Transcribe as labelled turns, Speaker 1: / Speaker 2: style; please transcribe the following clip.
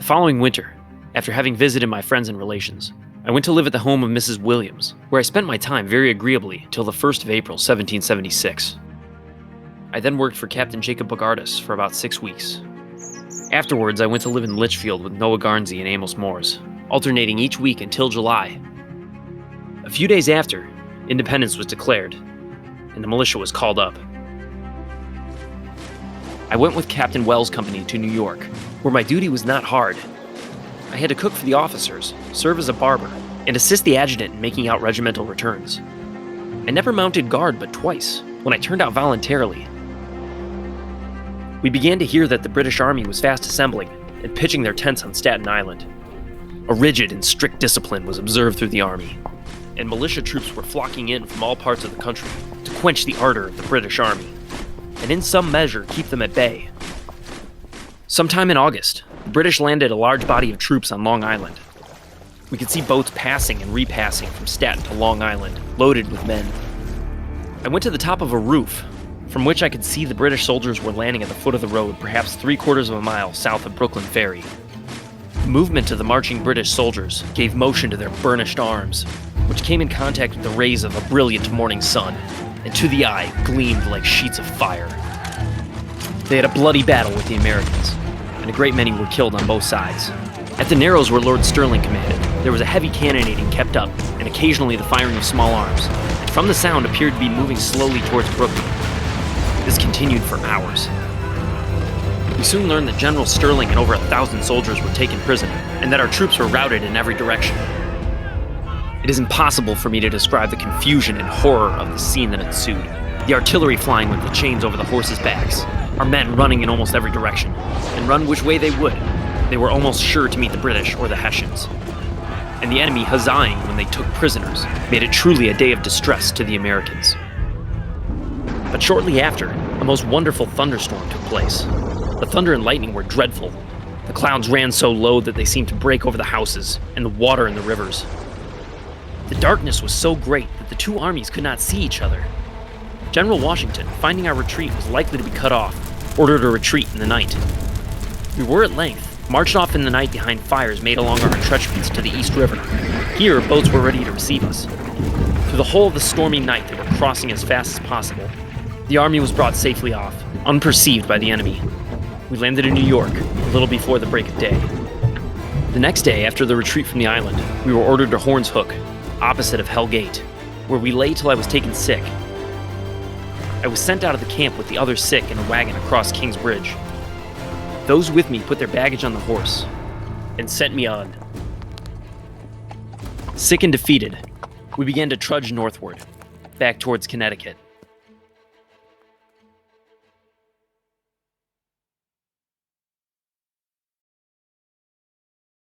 Speaker 1: following winter, after having visited my friends and relations, I went to live at the home of Mrs. Williams, where I spent my time very agreeably till the 1st of April, 1776. I then worked for Captain Jacob Bogardus for about 6 weeks. Afterwards, I went to live in Litchfield with Noah Garnsey and Amos Moores, alternating each week until July. A few days after, independence was declared, and the militia was called up. I went with Captain Buell's company to New York, where my duty was not hard. I had to cook for the officers, serve as a barber, and assist the adjutant in making out regimental returns. I never mounted guard but twice, when I turned out voluntarily. We began to hear that the British Army was fast assembling and pitching their tents on Staten Island. A rigid and strict discipline was observed through the Army, and militia troops were flocking in from all parts of the country to quench the ardor of the British Army, and in some measure keep them at bay. Sometime in August, the British landed a large body of troops on Long Island. We could see boats passing and repassing from Staten to Long Island, loaded with men. I went to the top of a roof, from which I could see the British soldiers were landing at the foot of the road, perhaps 3/4 of a mile south of Brooklyn Ferry. The movement of the marching British soldiers gave motion to their burnished arms, which came in contact with the rays of a brilliant morning sun, and to the eye gleamed like sheets of fire. They had a bloody battle with the Americans, and a great many were killed on both sides. At the Narrows, where Lord Stirling commanded, there was a heavy cannonading kept up, and occasionally the firing of small arms, and from the sound appeared to be moving slowly towards Brooklyn. This continued for hours. We soon learned that General Stirling and over 1,000 soldiers were taken prisoner, and that our troops were routed in every direction. It is impossible for me to describe the confusion and horror of the scene that ensued. The artillery flying with the chains over the horses' backs, our men running in almost every direction, and run which way they would. They were almost sure to meet the British or the Hessians. And the enemy huzzaing when they took prisoners made it truly a day of distress to the Americans. But shortly after, a most wonderful thunderstorm took place. The thunder and lightning were dreadful. The clouds ran so low that they seemed to break over the houses and the water in the rivers. The darkness was so great that the two armies could not see each other. General Washington, finding our retreat was likely to be cut off, ordered a retreat in the night. We were at length marched off in the night behind fires made along our entrenchments to the East River. Here, boats were ready to receive us. Through the whole of the stormy night, they were crossing as fast as possible. The army was brought safely off, unperceived by the enemy. We landed in New York a little before the break of day. The next day, after the retreat from the island, we were ordered to Horn's Hook, opposite of Hell Gate, where we lay till I was taken sick. I was sent out of the camp with the other sick in a wagon across King's Bridge. Those with me put their baggage on the horse and sent me on. Sick and defeated, we began to trudge northward, back towards Connecticut.